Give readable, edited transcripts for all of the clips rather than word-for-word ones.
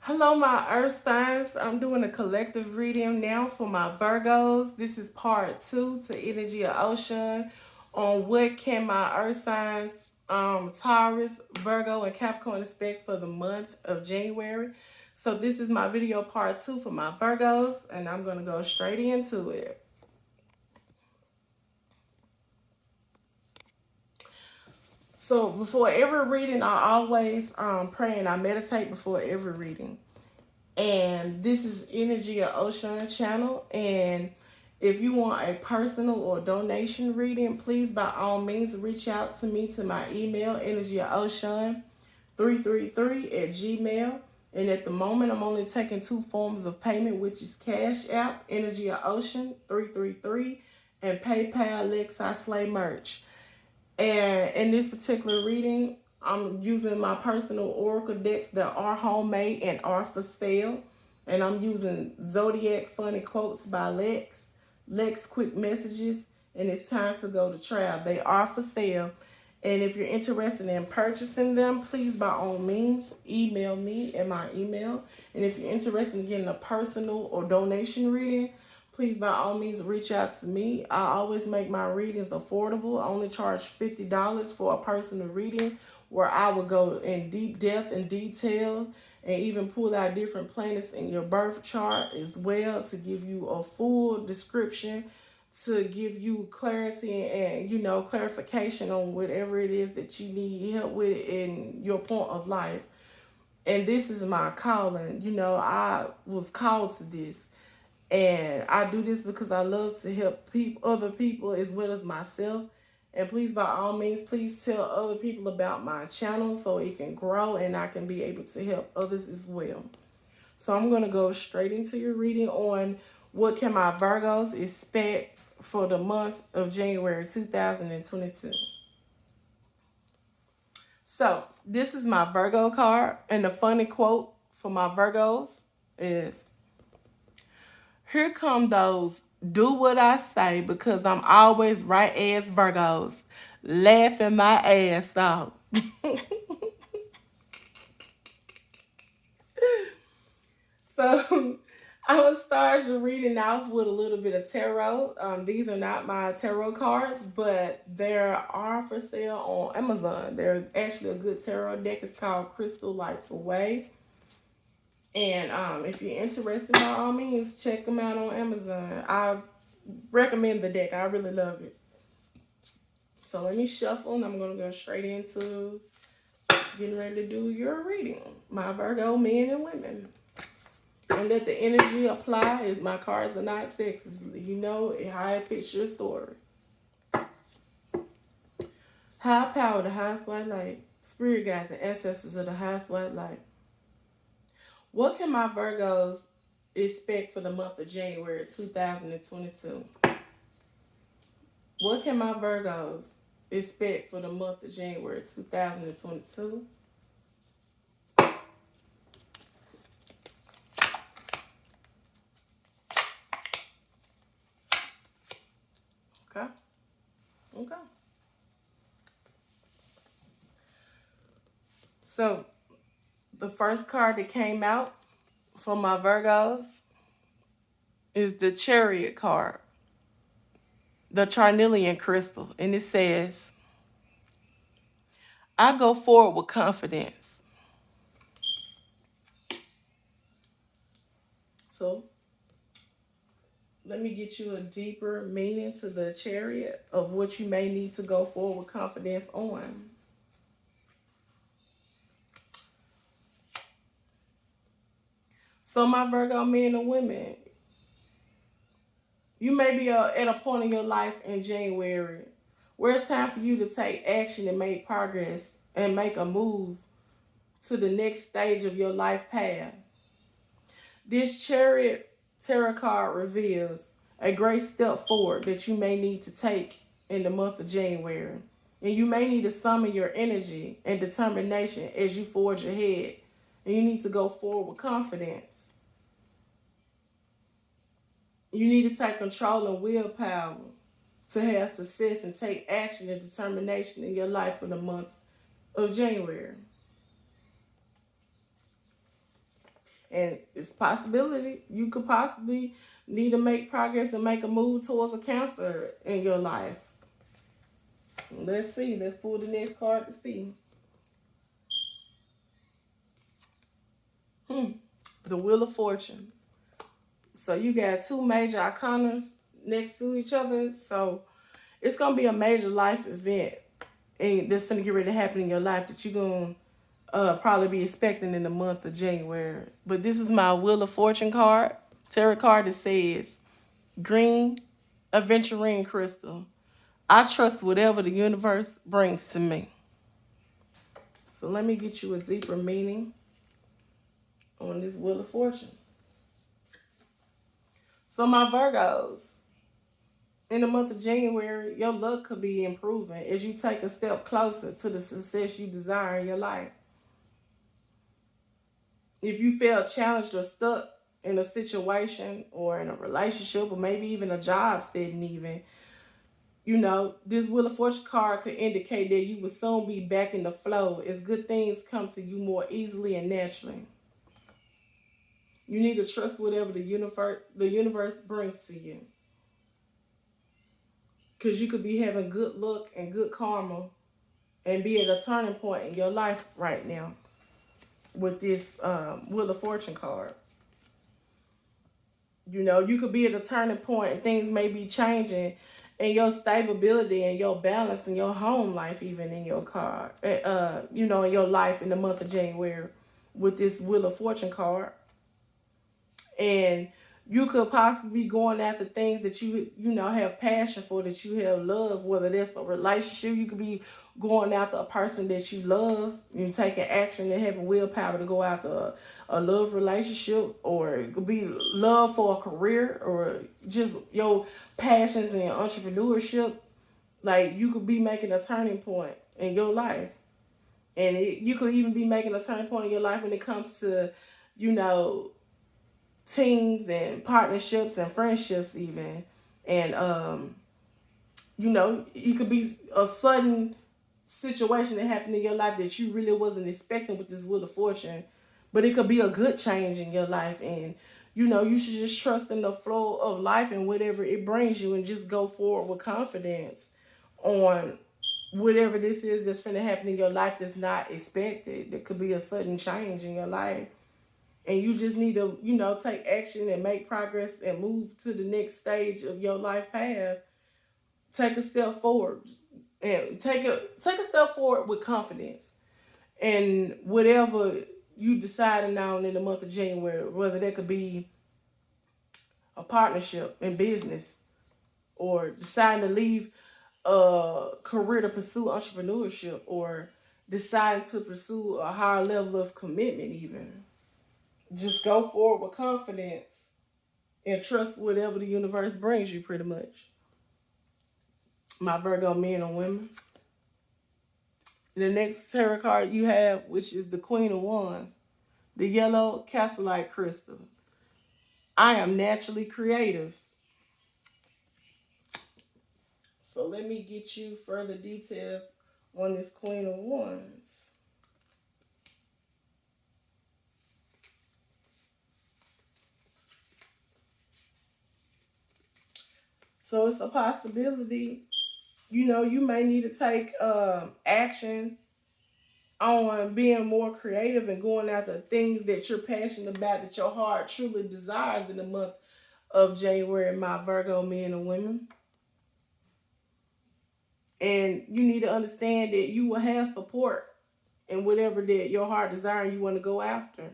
Hello, my earth signs. I'm doing a collective reading now for my Virgos. This is part 2 to Energy of Ocean on what can my earth signs, Taurus, Virgo, and Capricorn expect for the month of January. So this is my video part 2 for my Virgos, and I'm going to go straight into it. So before every reading, I always pray and I meditate before every reading. And this is Energy of Ocean channel. And if you want a personal or donation reading, please by all means reach out to me to my email, energyofocean333@gmail. And at the moment, I'm only taking 2 forms of payment, which is Cash App, Energy of Ocean 333, and PayPal, Lexi Slay Merch. And in this particular reading, I'm using my personal oracle decks that are homemade and are for sale. And I'm using Zodiac Funny Quotes by Lex Quick Messages, and It's Time to Go to Trial. They are for sale. And if you're interested in purchasing them, please by all means email me at my email. And if you're interested in getting a personal or donation reading, please by all means reach out to me. I always make my readings affordable. I only charge $50 for a personal reading where I will go in deep depth and detail and even pull out different planets in your birth chart as well to give you a full description, to give you clarity and clarification on whatever it is that you need help with in your point of life. And this is my calling. I was called to this. And I do this because I love to help other people as well as myself. And please, by all means, please tell other people about my channel so it can grow and I can be able to help others as well. So I'm going to go straight into your reading on what can my Virgos expect for the month of January 2022. So this is my Virgo card, and the funny quote for my Virgos is, "Here come those do what I say because I'm always right as Virgos, laughing my ass off." So I will start your reading off with a little bit of tarot. These are not my tarot cards, but they are for sale on Amazon. They're actually a good tarot deck. It's called Crystal Light for Way. And if you're interested, by all means, check them out on Amazon. I recommend the deck. I really love it. So let me shuffle, and I'm going to go straight into getting ready to do your reading, my Virgo men and women. And let the energy apply, as my cards are not sexist. You know how it fits your story. High power, the highest white light. Spirit guides and ancestors of the highest white light. What can my Virgos expect for the month of January 2022? What can my Virgos expect for the month of January 2022? Okay. Okay. So the first card that came out for my Virgos is the Chariot card, the Charnelian crystal. And it says, "I go forward with confidence." So let me get you a deeper meaning to the Chariot of what you may need to go forward with confidence on. So my Virgo men and women, you may be at a point in your life in January where it's time for you to take action and make progress and make a move to the next stage of your life path. This Chariot tarot card reveals a great step forward that you may need to take in the month of January. And you may need to summon your energy and determination as you forge ahead. And you need to go forward with confidence. You need to take control and willpower to have success and take action and determination in your life for the month of January. And it's a possibility you could possibly need to make progress and make a move towards a counselor in your life. Let's see. Let's pull the next card to see. The Wheel of Fortune. So you got two major iconas next to each other. So it's gonna be a major life event, and that's gonna get ready to happen in your life that you're gonna probably be expecting in the month of January. But this is my Wheel of Fortune card, tarot card that says green aventurine crystal. I trust whatever the universe brings to me. So let me get you a deeper meaning on this Wheel of Fortune. So my Virgos, in the month of January, your luck could be improving as you take a step closer to the success you desire in your life. If you feel challenged or stuck in a situation or in a relationship or maybe even a job setting even, this Wheel of Fortune card could indicate that you will soon be back in the flow as good things come to you more easily and naturally. You need to trust whatever the universe brings to you. Because you could be having good luck and good karma and be at a turning point in your life right now with this Wheel of Fortune card. You could be at a turning point and things may be changing in your stability and your balance in your home life, even in your card, in your life in the month of January with this Wheel of Fortune card. And you could possibly be going after things that you have passion for, that you have love, whether that's a relationship. You could be going after a person that you love and taking action and having willpower to go after a love relationship, or it could be love for a career, or just your passions and entrepreneurship. Like, you could be making a turning point in your life. And you could even be making a turning point in your life when it comes to, teams and partnerships and friendships even. And it could be a sudden situation that happened in your life that you really wasn't expecting with this Wheel of Fortune, but it could be a good change in your life. And you should just trust in the flow of life and whatever it brings you, and just go forward with confidence on whatever this is that's going to happen in your life that's not expected. There could be a sudden change in your life. And you just need to, take action and make progress and move to the next stage of your life path. Take a step forward, and take a step forward with confidence. And whatever you deciding on in the month of January, whether that could be a partnership in business, or deciding to leave a career to pursue entrepreneurship, or deciding to pursue a higher level of commitment even. Just go forward with confidence and trust whatever the universe brings you, pretty much. My Virgo men and women. The next tarot card you have, which is the Queen of Wands, the yellow cassolite crystal. I am naturally creative. So let me get you further details on this Queen of Wands. So it's a possibility, you may need to take action on being more creative and going after things that you're passionate about, that your heart truly desires in the month of January, my Virgo men and women. And you need to understand that you will have support in whatever that your heart desires you want to go after.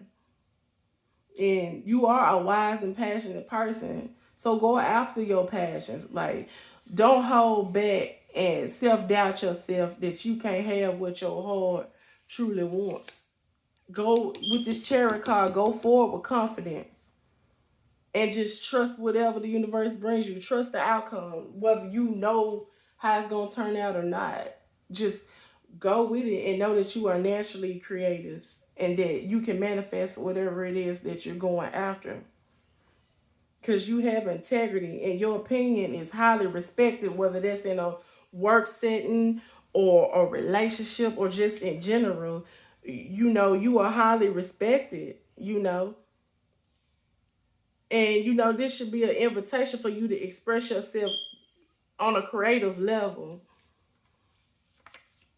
And you are a wise and passionate person. So go after your passions. Like, don't hold back and self-doubt yourself that you can't have what your heart truly wants. Go with this Chariot card, go forward with confidence. And just trust whatever the universe brings you. Trust the outcome, whether you know how it's going to turn out or not. Just go with it and know that you are naturally creative and that you can manifest whatever it is that you're going after. Because you have integrity and your opinion is highly respected, whether that's in a work setting or a relationship or just in general. You are highly respected. And this should be an invitation for you to express yourself on a creative level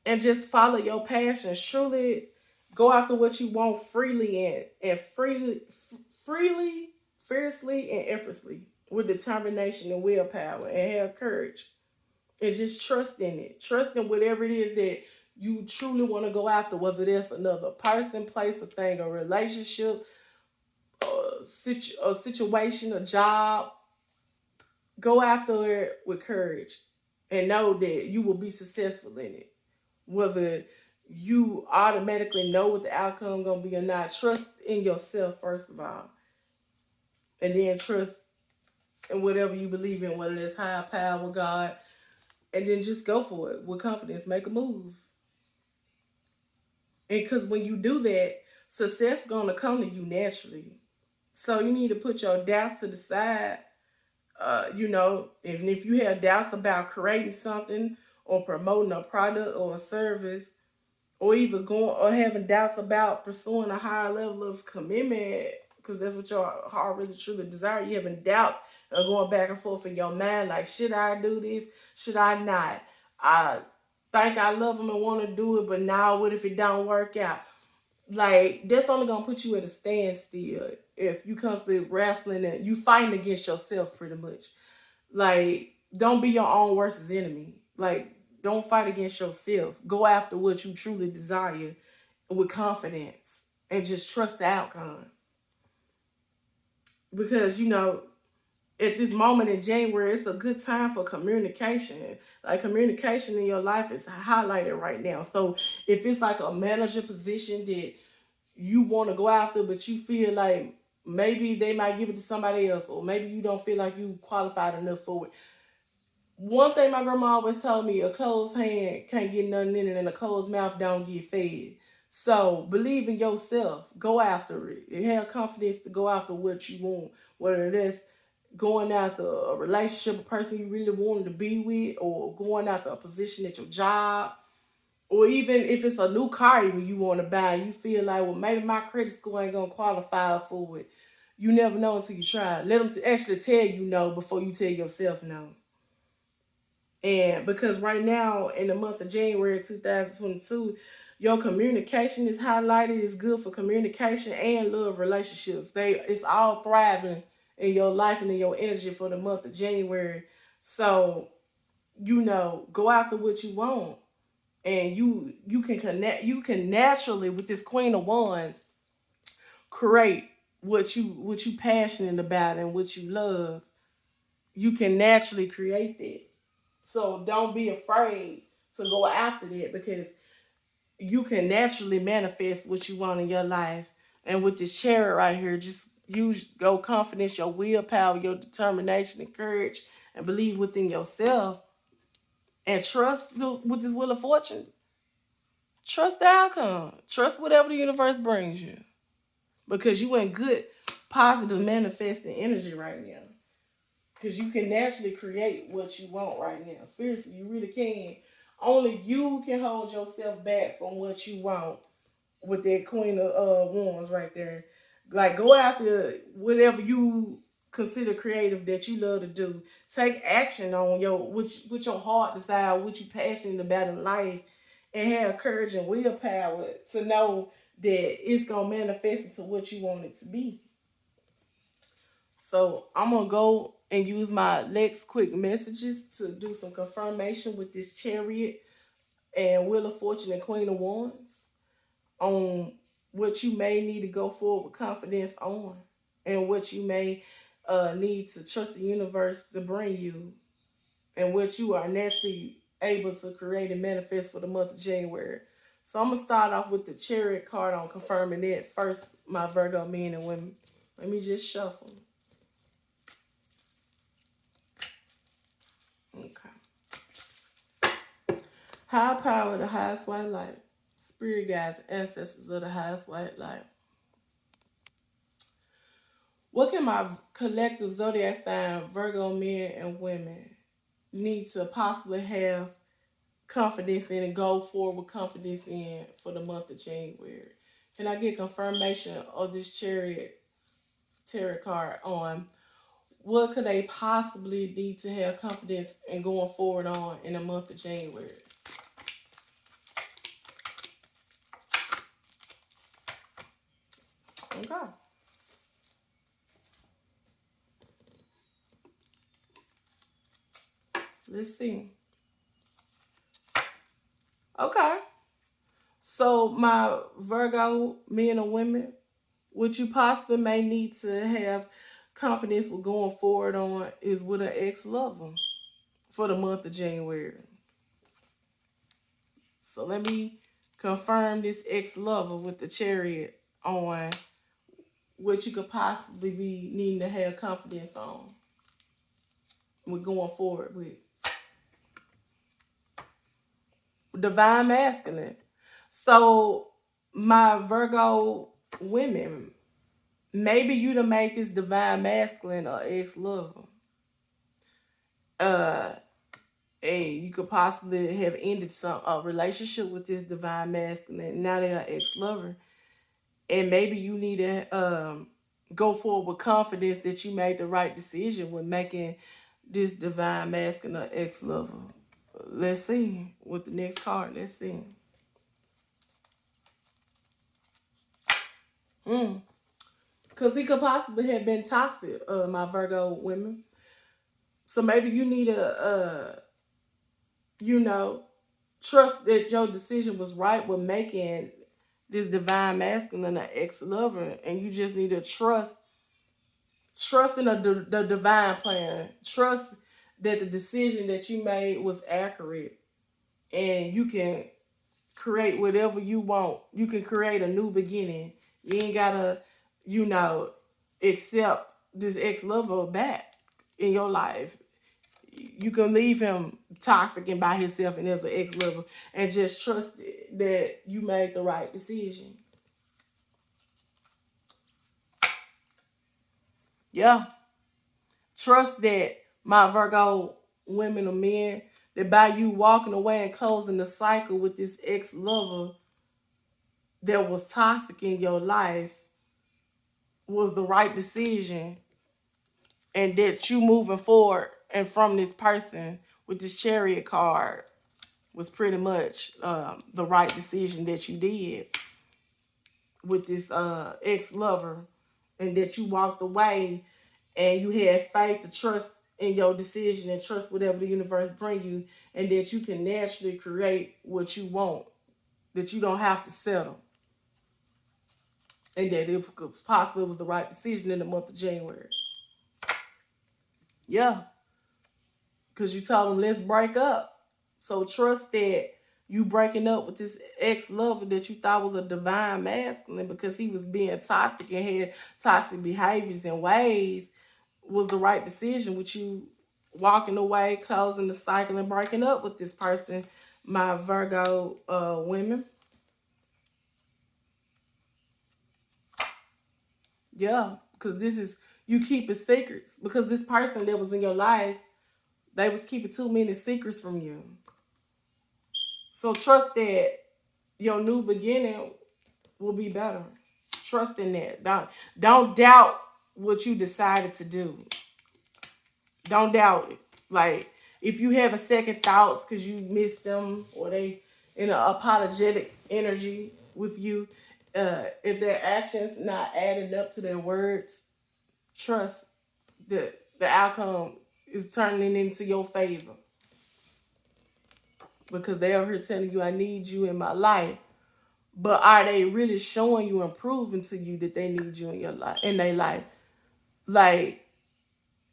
and just follow your passion. Truly go after what you want freely and freely, fiercely, and effortlessly with determination and willpower and have courage. And just trust in it. Trust in whatever it is that you truly want to go after, whether it's another person, place, a thing, a relationship, a situation, a job. Go after it with courage and know that you will be successful in it. Whether you automatically know what the outcome gonna be or not, trust in yourself first of all, and then trust in whatever you believe in, whether it's higher power, God, and then just go for it with confidence. Make a move, and because when you do that, success gonna come to you naturally. So you need to put your doubts to the side. Even if you have doubts about creating something or promoting a product or a service, or even going or having doubts about pursuing a higher level of commitment, because that's what your heart really truly desire. You having doubts and going back and forth in your mind, like, should I do this? Should I not? I think I love him and want to do it, but now what if it don't work out? Like, that's only gonna put you at a standstill if you constantly wrestling and you fighting against yourself pretty much. Like, don't be your own worst enemy. Like, don't fight against yourself. Go after what you truly desire with confidence and just trust the outcome. Because, at this moment in January, it's a good time for communication. Like, communication in your life is highlighted right now. So if it's like a manager position that you want to go after, but you feel like maybe they might give it to somebody else, or maybe you don't feel like you qualified enough for it. One thing my grandma always told me, a closed hand can't get nothing in it and a closed mouth don't get fed. So believe in yourself. Go after it. And have confidence to go after what you want. Whether that's going after a relationship, a person you really wanted to be with, or going after a position at your job, or even if it's a new car even you want to buy, you feel like, well, maybe my credit score ain't gonna qualify for it. You never know until you try. Let them actually tell you no before you tell yourself no. And because right now, in the month of January 2022, your communication is highlighted. It's good for communication and love relationships. It's all thriving in your life and in your energy for the month of January. So, go after what you want. And you can connect, you can naturally, with this Queen of Wands, create what you passionate about and what you love. You can naturally create that. So don't be afraid to go after that, because you can naturally manifest what you want in your life. And with this Chariot right here, just use your confidence, your willpower, your determination and courage, and believe within yourself, and trust with this Wheel of Fortune. Trust the outcome. Trust whatever the universe brings you, because you in good, positive, manifesting energy right now. Because you can naturally create what you want right now. Seriously, you really can. Only you can hold yourself back from what you want with that Queen of Wands right there. Like, go after whatever you consider creative that you love to do. Take action on what your heart desire, what you passionate about in life, and have courage and willpower to know that it's gonna manifest into what you want it to be. So I'm gonna go and use my next quick messages to do some confirmation with this Chariot and Wheel of Fortune and Queen of Wands on what you may need to go forward with confidence on, and what you may need to trust the universe to bring you, and what you are naturally able to create and manifest for the month of January. So I'm gonna start off with the Chariot card on confirming that first, my Virgo men and women. Let me just shuffle. Okay. High power, the highest white light. Spirit guides, ancestors of the highest white light. What can my collective zodiac sign, Virgo men and women, need to possibly have confidence in and go forward with confidence in for the month of January? Can I get confirmation of this Chariot tarot card on what could they possibly need to have confidence in going forward on in the month of January. Okay. Let's see. Okay. So my Virgo men and women, what you possibly may need to have confidence with going forward on is with an ex-lover for the month of January. So let me confirm this ex-lover with the Chariot on what you could possibly be needing to have confidence on with going forward with. Divine Masculine. So my Virgo women, maybe you to make this Divine Masculine or ex-lover. And you could possibly have ended a relationship with this Divine Masculine. Now they are ex-lover. And maybe you need to go forward with confidence that you made the right decision when making this Divine Masculine or ex-lover. Let's see with the next card. Let's see. Because he could possibly have been toxic, my Virgo women. So maybe you need to, trust that your decision was right with making this Divine Masculine an ex-lover. And you just need to trust in the divine plan. Trust that the decision that you made was accurate. And you can create whatever you want. You can create a new beginning. You ain't gotta, accept this ex-lover back in your life. You can leave him toxic and by himself and as an ex-lover and just trust that you made the right decision. Yeah. Trust that, my Virgo women or men, that by you walking away and closing the cycle with this ex-lover that was toxic in your life was the right decision, and that you moving forward and from this person with this Chariot card was pretty much the right decision that you did with this ex-lover, and that you walked away and you had faith to trust in your decision and trust whatever the universe bring you, and that you can naturally create what you want, that you don't have to settle, and that it was possible it was the right decision in the month of January. Yeah, because you told him, let's break up. So trust that you breaking up with this ex-lover that you thought was a Divine Masculine because he was being toxic and had toxic behaviors and ways was the right decision, with you walking away, closing the cycle, and breaking up with this person, my Virgo women. Yeah, because this is, you keeping secrets. Because this person that was in your life, they was keeping too many secrets from you. So trust that your new beginning will be better. Trust in that. Don't doubt what you decided to do. Don't doubt it. Like, if you have a second thoughts because you miss them or they in an apologetic energy with you, if their actions not adding up to their words, trust that the outcome is turning into your favor. Because they are here telling you, I need you in my life. But are they really showing you and proving to you that they need you in your life, in their life? Like,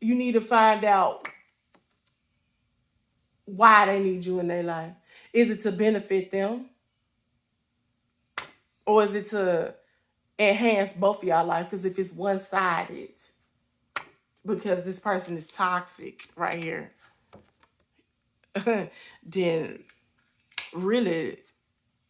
you need to find out why they need you in their life. Is it to benefit them? Or is it to enhance both of y'all life? Because if it's one-sided, because this person is toxic right here, then really,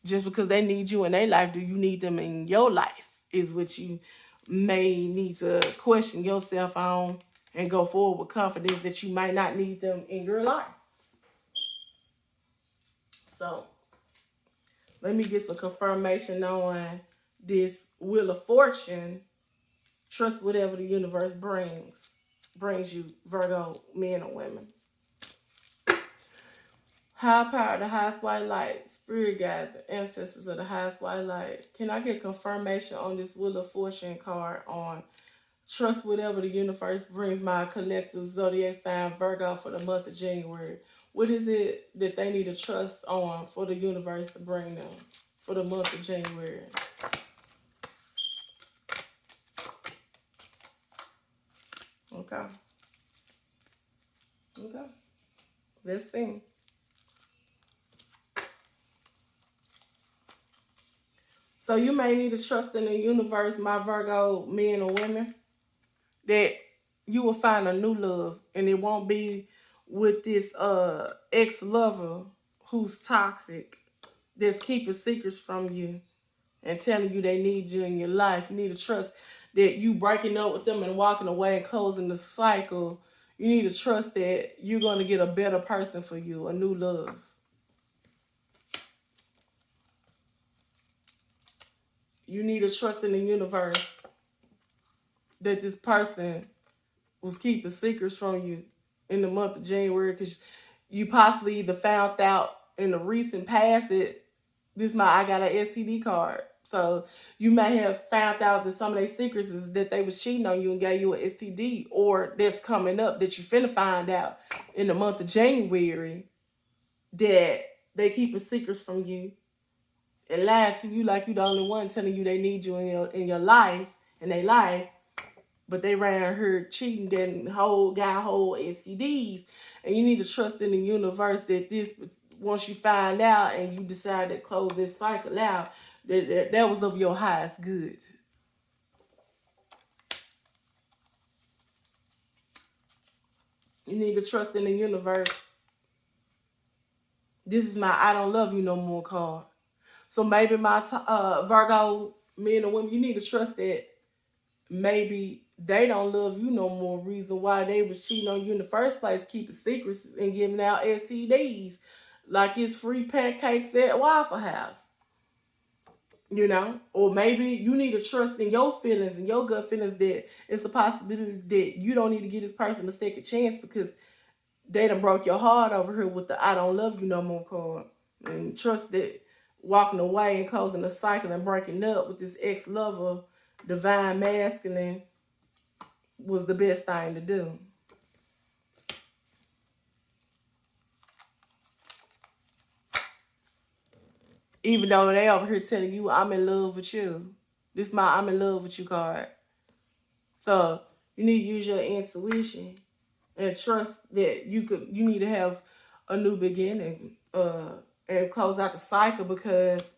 just because they need you in their life, do you need them in your life? Is what you may need to question yourself on and go forward with confidence that you might not need them in your life. So let me get some confirmation on this Wheel of Fortune Trust whatever the universe brings you, Virgo, men or women. High power, the highest white light, spirit guides, and ancestors of the highest white light. Can I get confirmation on this Wheel of Fortune card on trust whatever the universe brings my collective zodiac sign Virgo for the month of January? What is it that they need to trust on for the universe to bring them for the month of January? Okay. Okay. Let's see. So you may need to trust in the universe, my Virgo men or women, that you will find a new love, and it won't be with this ex-lover who's toxic, that's keeping secrets from you and telling you they need you in your life. You need to trust that you breaking up with them and walking away and closing the cycle. You need to trust that you're going to get a better person for you, a new love. You need to trust in the universe that this person was keeping secrets from you in the month of January, because you possibly either found out in the recent past that I got an STD card. So you may have found out that some of their secrets is that they was cheating on you and gave you an STD, or that's coming up that you finna find out in the month of January that they keeping secrets from you and lying to you like you the only one, telling you they need you in your life, in their life, but they ran her cheating, getting got whole STDs. And you need to trust in the universe that this, once you find out and you decide to close this cycle out, that was of your highest good. You need to trust in the universe. This is my I don't love you no more card. So maybe my Virgo men or women, you need to trust that maybe they don't love you no more. Reason why they was cheating on you in the first place, keeping secrets and giving out STDs like it's free pancakes at Waffle House. Or maybe you need to trust in your feelings and your gut feelings that it's a possibility that you don't need to give this person a second chance because they done broke your heart over here with the I don't love you no more card. And trust that walking away and closing the cycle and breaking up with this ex-lover, divine masculine, was the best thing to do. Even though they over here telling you I'm in love with you. This my I'm in love with you card. So you need to use your intuition and trust that you need to have a new beginning and close out the cycle, because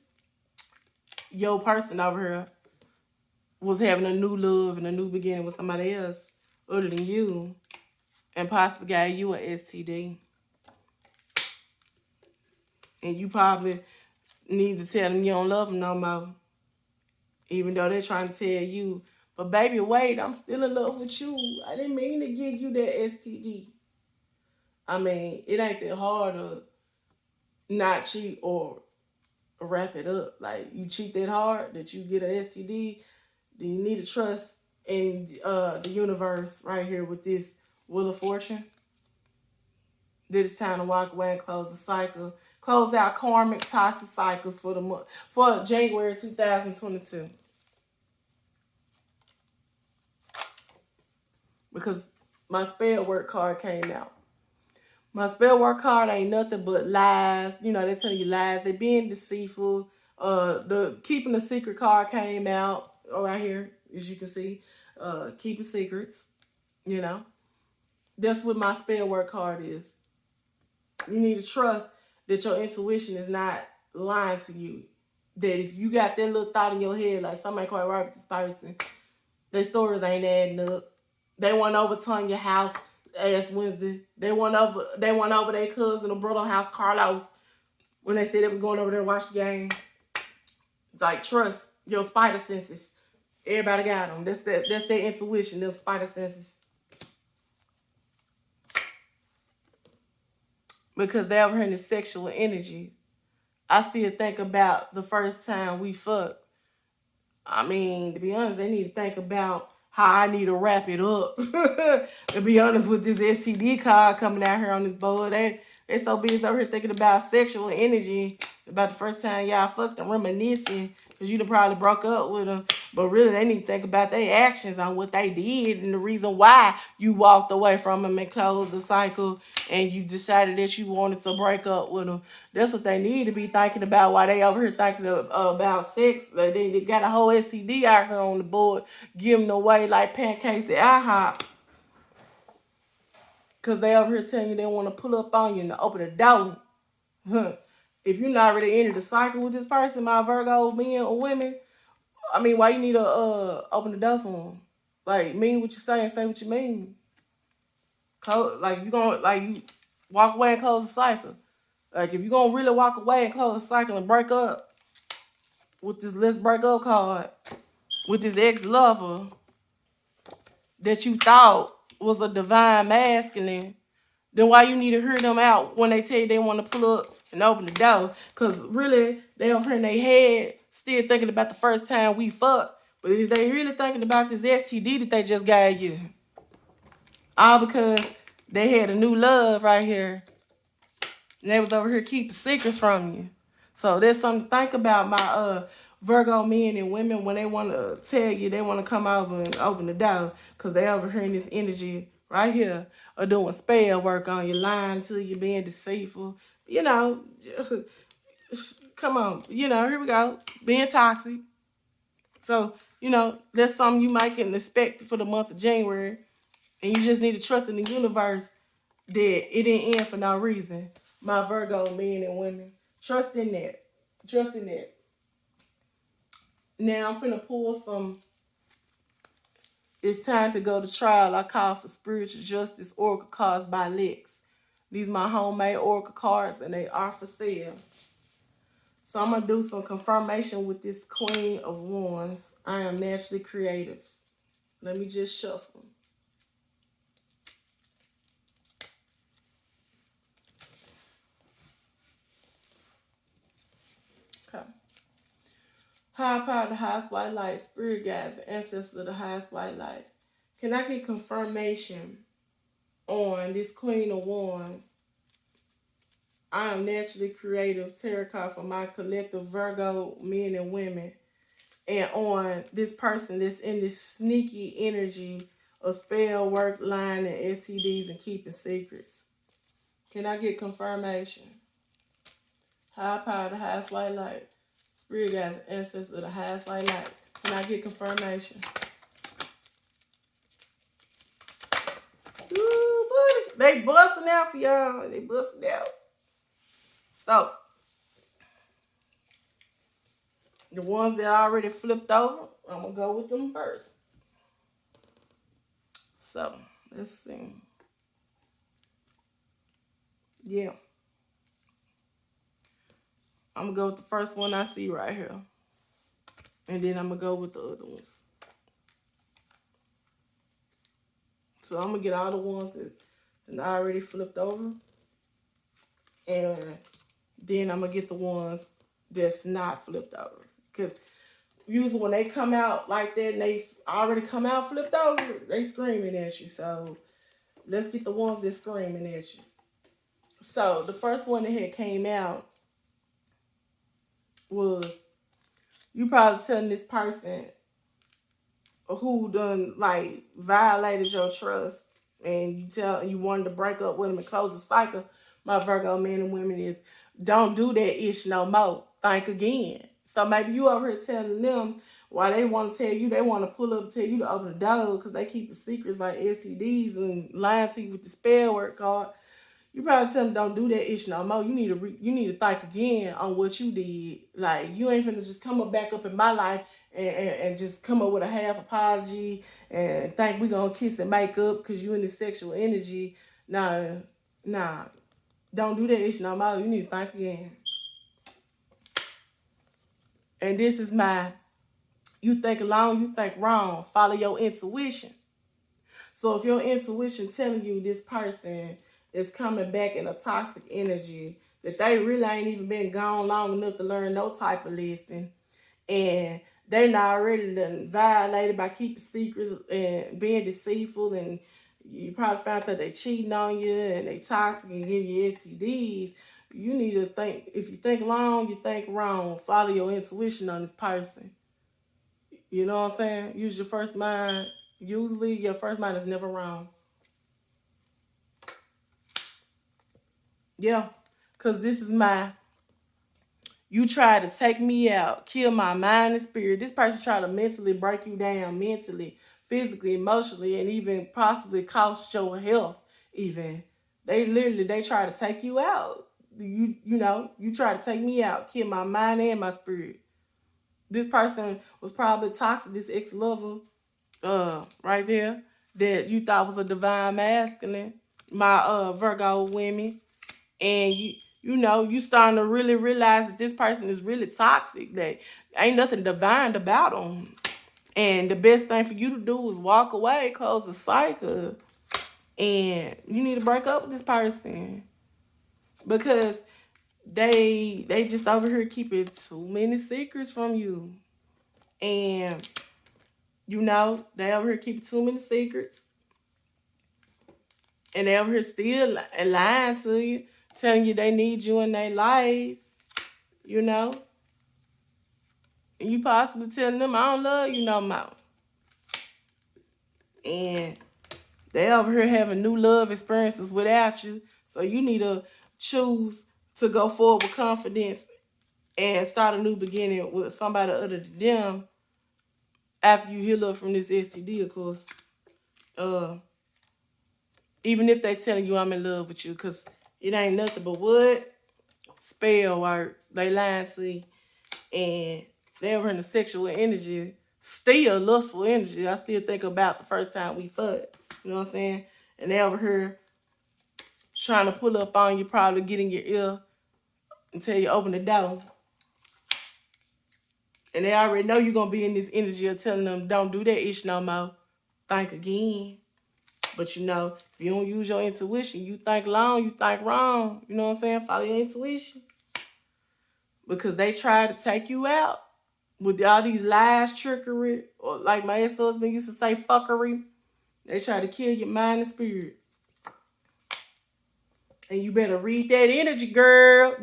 your person over here was having a new love and a new beginning with somebody else other than you, and possibly gave you an STD. And you probably need to tell them you don't love them no more, even though they're trying to tell you, but baby, wait, I'm still in love with you. I didn't mean to give you that STD. I mean, it ain't that hard to not cheat or wrap it up. Like, you cheat that hard that you get an STD, then you need to trust in the universe right here with this Wheel of Fortune. That it's time to walk away and close the cycle. Close out karmic toxic cycles for the month, for January 2022. Because my spell work card came out. My spell work card ain't nothing but lies. They're telling you lies. They being deceitful. The keeping the secret card came out right here, as you can see. Keeping secrets. That's what my spell work card is. You need to trust that your intuition is not lying to you. That if you got that little thought in your head, like somebody quite right with this person, their stories ain't adding up. They want to overturn your house last Wednesday. They went over their cousin or brother house, Carlos, when they said they was going over there to watch the game. It's like, trust your spider senses. Everybody got them. That's their intuition, their spider senses. Because they over here in the sexual energy. I still think about the first time we fucked. I mean, to be honest, they need to think about how I need to wrap it up. To be honest, with this STD card coming out here on this board, they so busy over here thinking about sexual energy, about the first time y'all fucked and reminiscing, because you done probably broke up with them. But really, they need to think about their actions on what they did and the reason why you walked away from them and closed the cycle and you decided that you wanted to break up with them. That's what they need to be thinking about while they over here thinking about sex. They got a whole STD out here on the board, giving away like pancakes at IHOP. Because they over here telling you they want to pull up on you and open the door. If you're not ready to enter the cycle with this person, my Virgo men or women, I mean, why you need to open the door for them? Like, mean what you say and say what you mean. Like, you gonna, like, you walk away and close the cycle. Like, if you gonna really walk away and close the cycle and break up with this let's break up card, with this ex-lover that you thought was a divine masculine, then why you need to hear them out when they tell you they want to pull up and open the door? Because really, they over here in their head still thinking about the first time we fucked. But is they really thinking about this STD that they just gave you? All because they had a new love right here. And they was over here keeping secrets from you. So there's something to think about, my Virgo men and women, when they want to tell you they want to come over and open the door, because they over here in this energy right here are doing spell work on you, lying to you, being deceitful. You know, come on. You know, here we go. Being toxic. So, you know, that's something you might can expect for the month of January. And you just need to trust in the universe that it didn't end for no reason. My Virgo men and women. Trust in that. Trust in that. Now I'm finna pull some It's Time to Go to Trial. I call for Spiritual Justice Oracle cards by Lex. These are my homemade Oracle cards and they are for sale. So I'm going to do some confirmation with this Queen of Wands. I am naturally creative. Let me just shuffle. Okay. High power, the highest white light, spirit guides, ancestors of the highest white light. Can I get confirmation on this Queen of Wands? I am naturally creative, tarot card for my collective Virgo men and women. And on this person that's in this sneaky energy of spell work, lying, and STDs and keeping secrets. Can I get confirmation? High power, the highest white light. Spirit guides, ancestors of the highest white light. Can I get confirmation? Ooh, boy. They busting out for y'all. They busting out. So, the ones that already flipped over, I'm going to go with them first. So, let's see. Yeah. I'm going to go with the first one I see right here. And then I'm going to go with the other ones. So I'm going to get all the ones that I already flipped over. And then I'm going to get the ones that's not flipped over. Because usually when they come out like that and they already come out flipped over, they screaming at you. So let's get the ones that's screaming at you. So the first one that had came out was, you probably telling this person who done like violated your trust and you wanted to break up with them and close the cycle, my Virgo men and women, is don't do that ish no more. Think again. So maybe you over here telling them why they want to tell you, they want to pull up and tell you to open the door because they keep the secrets like STDs and lying to you with the spell work card. You probably tell them don't do that ish no more. You need to think again on what you did. Like, you ain't finna just come up back up in my life and just come up with a half apology and think we gonna kiss and make up because you in this sexual energy. Nah. Don't do that ish no more. You need to think again. And this is you think alone, you think wrong. Follow your intuition. So if your intuition telling you this person is coming back in a toxic energy, that they really ain't even been gone long enough to learn no type of lesson, and they not already done violated by keeping secrets and being deceitful, and you probably found out they cheating on you and they toxic and give you STDs. You need to think. If you think long, you think wrong. Follow your intuition on this person. You know what I'm saying? Use your first mind. Usually, your first mind is never wrong. Yeah, because this is my, you try to take me out, kill my mind and spirit. This person try to mentally break you down, mentally, physically, emotionally, and even possibly cost your health. Even they try to take you out. You try to take me out, kill my mind and my spirit. This person was probably toxic. This ex lover, right there, that you thought was a divine masculine. My Virgo women, and you starting to really realize that this person is really toxic, that ain't nothing divine about them, and the best thing for you to do is walk away, close the cycle, and you need to break up with this person because they just over here keeping too many secrets from you, and they over here keeping too many secrets, and they over here still lying to you, telling you they need you in their life, you know. And you possibly telling them, I don't love you no more. And they over here having new love experiences without you. So you need to choose to go forward with confidence and start a new beginning with somebody other than them after you heal up from this STD, of course. Even if they telling you I'm in love with you, because it ain't nothing but what? Spell work. They lying to you. And they were in the sexual energy, still lustful energy. I still think about the first time we fucked. You know what I'm saying? And they over here trying to pull up on you, probably get in your ear until you open the door. And they already know you're going to be in this energy of telling them, don't do that ish no more. Think again. But if you don't use your intuition, you think long, you think wrong. You know what I'm saying? Follow your intuition. Because they try to take you out with all these lies, trickery, or like my ex-husband used to say, fuckery. They try to kill your mind and spirit. And you better read that energy, girl.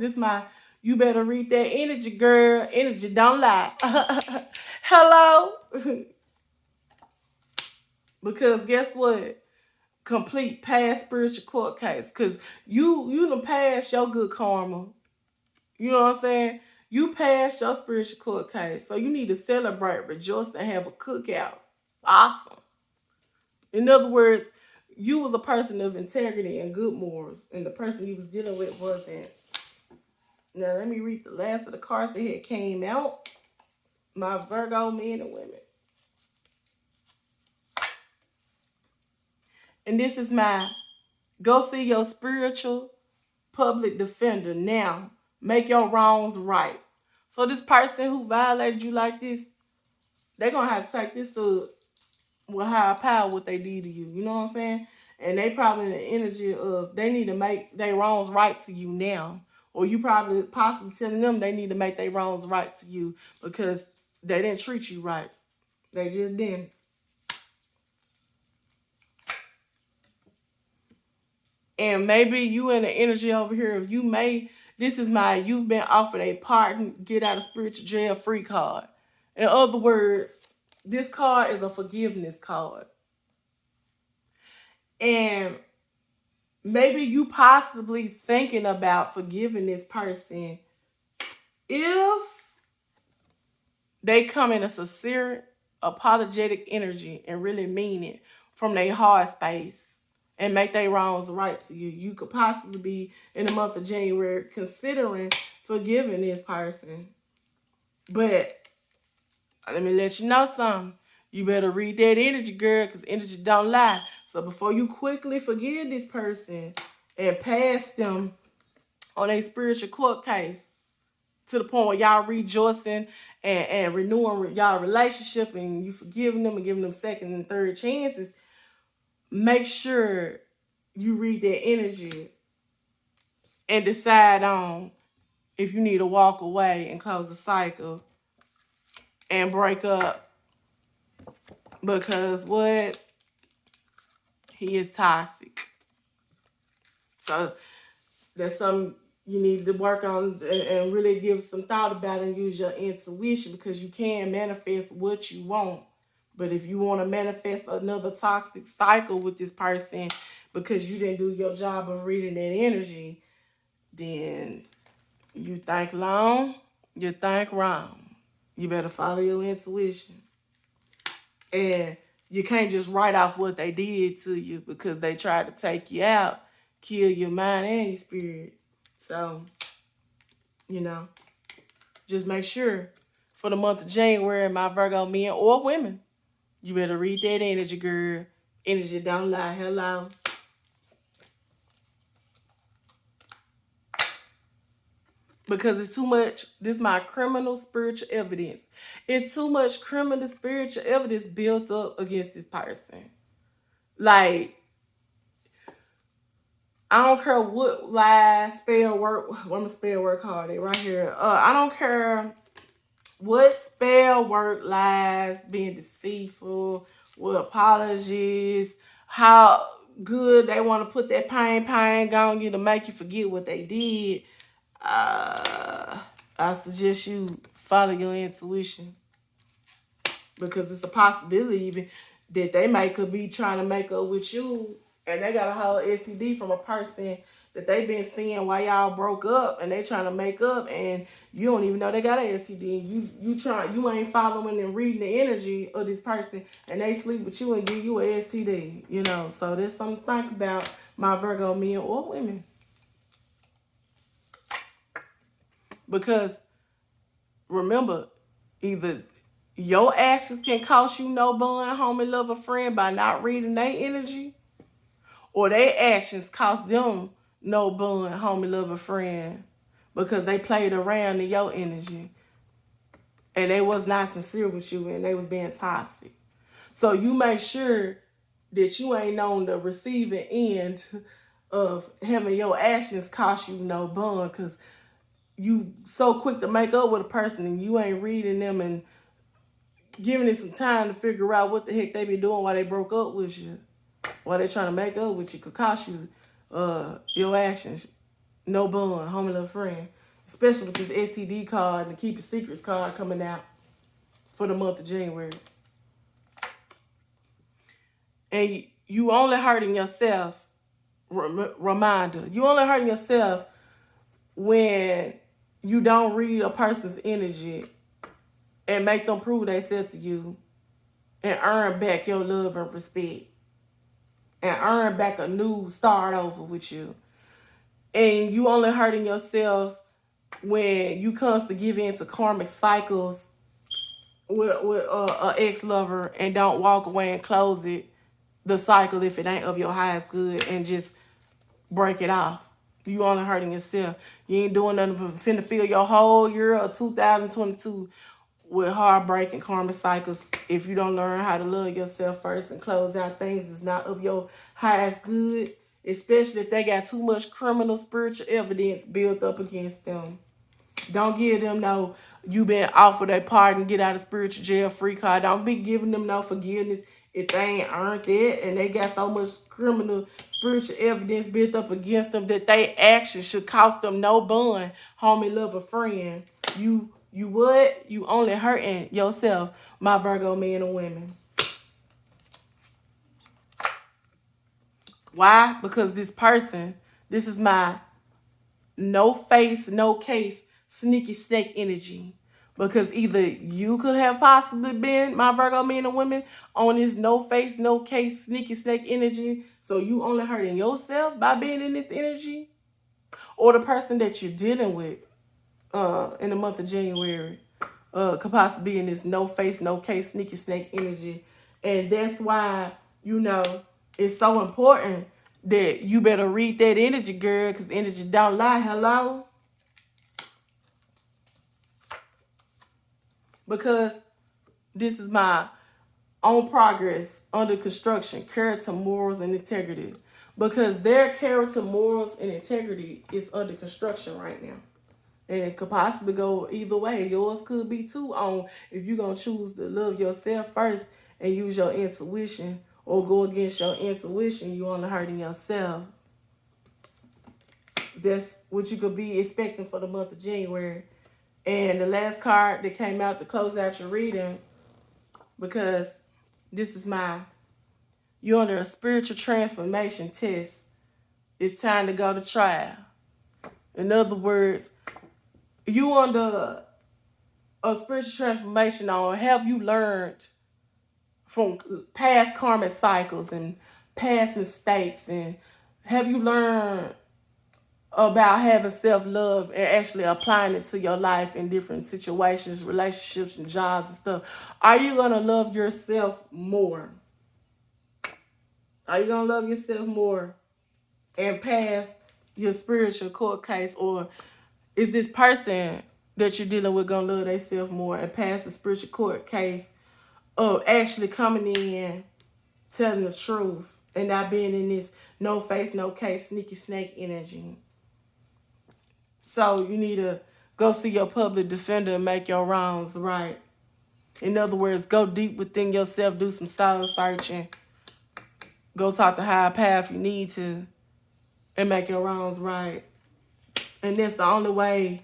You better read that energy, girl. Energy don't lie. Hello? Because guess what? Complete past spiritual court case. Because you done passed your good karma. You know what I'm saying? You passed your spiritual court case. So you need to celebrate, rejoice, and have a cookout. Awesome. In other words, you was a person of integrity and good morals, and the person you was dealing with wasn't. Now let me read the last of the cards that had came out. My Virgo men and women. And this is my go see your spiritual public defender now. Make your wrongs right. So this person who violated you like this, they're going to have to take this to with higher power what they did to you. You know what I'm saying? And they probably in the energy of they need to make their wrongs right to you now. Or you probably possibly telling them they need to make their wrongs right to you because they didn't treat you right. They just didn't. And maybe you in the energy over here of you've been offered a pardon, get out of spiritual jail free card. In other words, this card is a forgiveness card. And maybe you possibly thinking about forgiving this person if they come in a sincere, apologetic energy and really mean it from their heart space and make their wrongs right to you. You could possibly be in the month of January considering forgiving this person. But let me let you know something. You better read that energy, girl, because energy don't lie. So before you quickly forgive this person and pass them on a spiritual court case to the point where y'all rejoicing and renewing y'all relationship and you forgiving them and giving them second and third chances, make sure you read that energy and decide on if you need to walk away and close the cycle and break up because what? He is toxic. So that's something you need to work on and really give some thought about and use your intuition, because you can manifest what you want. But if you want to manifest another toxic cycle with this person because you didn't do your job of reading that energy, then you think long, you think wrong. You better follow your intuition. And you can't just write off what they did to you because they tried to take you out, kill your mind and your spirit. So, just make sure for the month of January, my Virgo men or women, you better read that energy, girl. Energy don't lie. Hello. Because it's too much. This is my criminal spiritual evidence. It's too much criminal spiritual evidence built up against this person. Like, I don't care what lies, spell work. What am spell work called it right here? I don't care what spell work, lies, being deceitful, what apologies, how good they want to put that pain on you to make you forget what they did. I suggest you follow your intuition, because it's a possibility even that they could be trying to make up with you, and they got a whole STD from a person that they've been seeing while y'all broke up, and they trying to make up, and you don't even know they got an STD. You ain't following and reading the energy of this person, and they sleep with you and give you an STD. So there's something to think about, my Virgo men or women, because remember, either your actions can cost you no bond, homie, love, or friend by not reading their energy, or their actions cost them no bond, homie, love, or friend because they played around in your energy and they was not sincere with you and they was being toxic. So you make sure that you ain't on the receiving end of having your actions cost you no bond, because you so quick to make up with a person and you ain't reading them and giving it some time to figure out what the heck they be doing while they broke up with you, while they trying to make up with you, could cost you your actions. No bond, homie, little friend. Especially with this STD card and the Keep It Secrets card coming out for the month of January. And you only hurting yourself, reminder, you only hurting yourself when you don't read a person's energy and make them prove themselves to you and earn back your love and respect and earn back a new start over with you. And you only hurting yourself when you constantly give in to karmic cycles with an ex-lover and don't walk away and close the cycle if it ain't of your highest good and just break it off. You only hurting yourself. You ain't doing nothing but finna fill your whole year of 2022 with heartbreak and karmic cycles if you don't learn how to love yourself first and close out things that's not of your highest good, especially if they got too much criminal spiritual evidence built up against them. Don't give them no, you been offered a pardon, get out of spiritual jail free card. Don't be giving them no forgiveness if they ain't earned it and they got so much criminal spiritual evidence built up against them that they actions should cost them no bond, homie, love, or friend. You what? You only hurting yourself, my Virgo men and women. Why? Because this person, this is my no face, no case, sneaky snake energy. Because either you could have possibly been, my Virgo men and women, on this no face, no case, sneaky snake energy. So you only hurting yourself by being in this energy. Or the person that you're dealing with in the month of January could possibly be in this no face, no case, sneaky snake energy. And that's why, it's so important that you better read that energy, girl, because energy don't lie. Hello? Because this is my on progress, under construction, character, morals, and integrity. Because their character, morals, and integrity is under construction right now. And it could possibly go either way. Yours could be too on if you're going to choose to love yourself first and use your intuition, or go against your intuition, you only hurting yourself. That's what you could be expecting for the month of January. And the last card that came out to close out your reading, because this is you're under a spiritual transformation test. It's time to go to trial. In other words, you under a spiritual transformation on, have you learned from past karmic cycles and past mistakes, and have you learned about having self-love and actually applying it to your life in different situations, relationships, and jobs and stuff? Are you going to love yourself more? Are you going to love yourself more and pass your spiritual court case? Or is this person that you're dealing with going to love themselves more and pass the spiritual court case of actually coming in, telling the truth, and not being in this no face, no case, sneaky snake energy? So you need to go see your public defender and make your wrongs right. In other words, go deep within yourself, do some soul searching. Go talk to higher power if you need to, and make your wrongs right. And that's the only way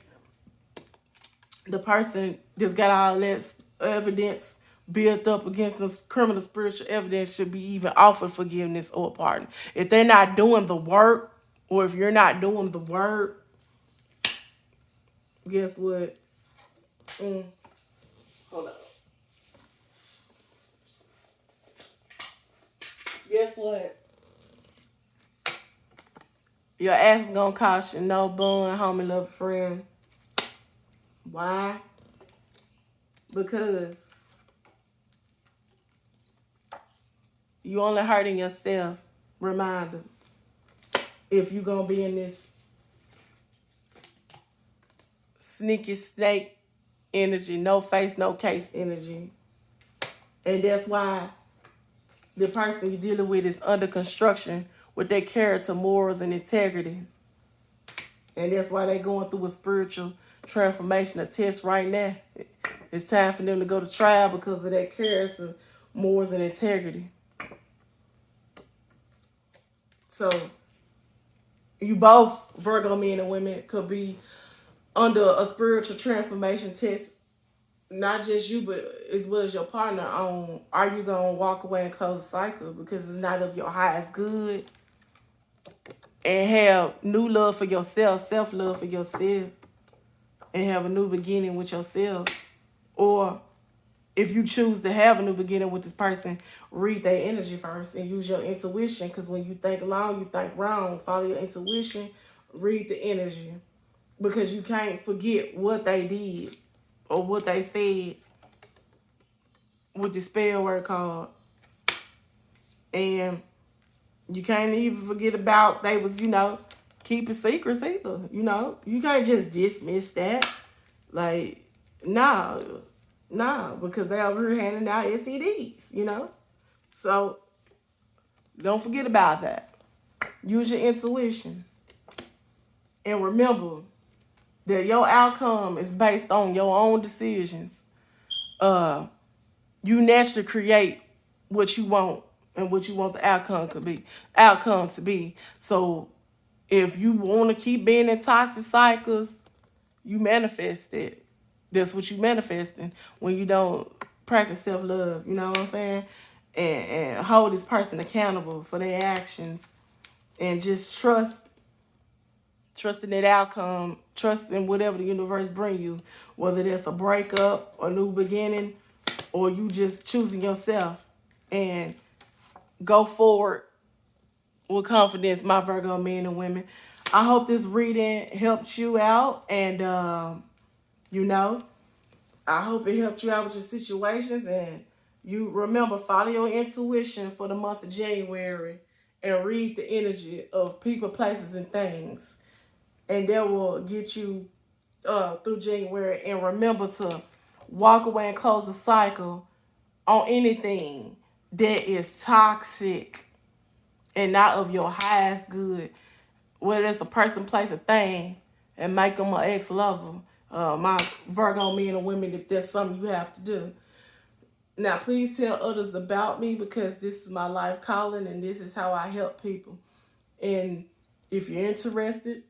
the person that's got all that evidence built up against this criminal spiritual evidence should be even offered forgiveness or pardon. If they're not doing the work, or if you're not doing the work, guess what? Hold on. Guess what? Your ass is gonna cost you no bun, homie, love, friend. Why? Because you only hurting yourself. Reminder. If you gonna be in this sneaky snake energy, no face, no case energy. And that's why the person you're dealing with is under construction with their character, morals, and integrity. And that's why they're going through a spiritual transformation, a test right now. It's time for them to go to trial because of their character, morals, and integrity. So you both, Virgo men and women, could be under a spiritual transformation test. Not just you, but as well as your partner, on are you going to walk away and close the cycle because it's not of your highest good, and have new love for yourself, self-love for yourself, and have a new beginning with yourself. Or if you choose to have a new beginning with this person, read their energy first and use your intuition, because when you think long, you think wrong. Follow your intuition, read the energy, because you can't forget what they did or what they said with the spell word card. And you can't even forget about they was, keeping secrets either. You can't just dismiss that. Like, nah, because they over here handing out STDs, So don't forget about that. Use your intuition. And remember that your outcome is based on your own decisions. You naturally create what you want and what you want the outcome to be. So if you want to keep being in toxic cycles, you manifest it. That's what you manifesting when you don't practice self-love. You know what I'm saying? And hold this person accountable for their actions, and just trust in that outcome, trust in whatever the universe bring you, whether that's a breakup, a new beginning, or you just choosing yourself, and go forward with confidence, my Virgo men and women. I hope this reading helped you out, and I hope it helped you out with your situations. And you remember, follow your intuition for the month of January, and read the energy of people, places, and things, and that will get you through January. And remember to walk away and close the cycle on anything that is toxic and not of your highest good, whether it's a person, place, or thing. and make them an ex-lover. My Virgo men and women, if that's something you have to do. Now, please tell others about me because this is my life calling and this is how I help people. And if you're interested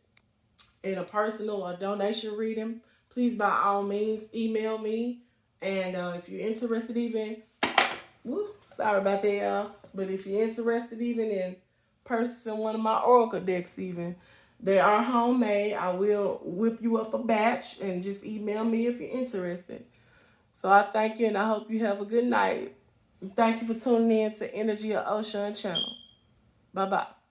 in a personal or donation reading, please by all means email me. And if you're interested even, woo, sorry about that, y'all. But if you're interested even in purchasing one of my oracle decks even, they are homemade. I will whip you up a batch and just email me if you're interested. So I thank you and I hope you have a good night. Thank you for tuning in to Energy of Ocean channel. Bye-bye.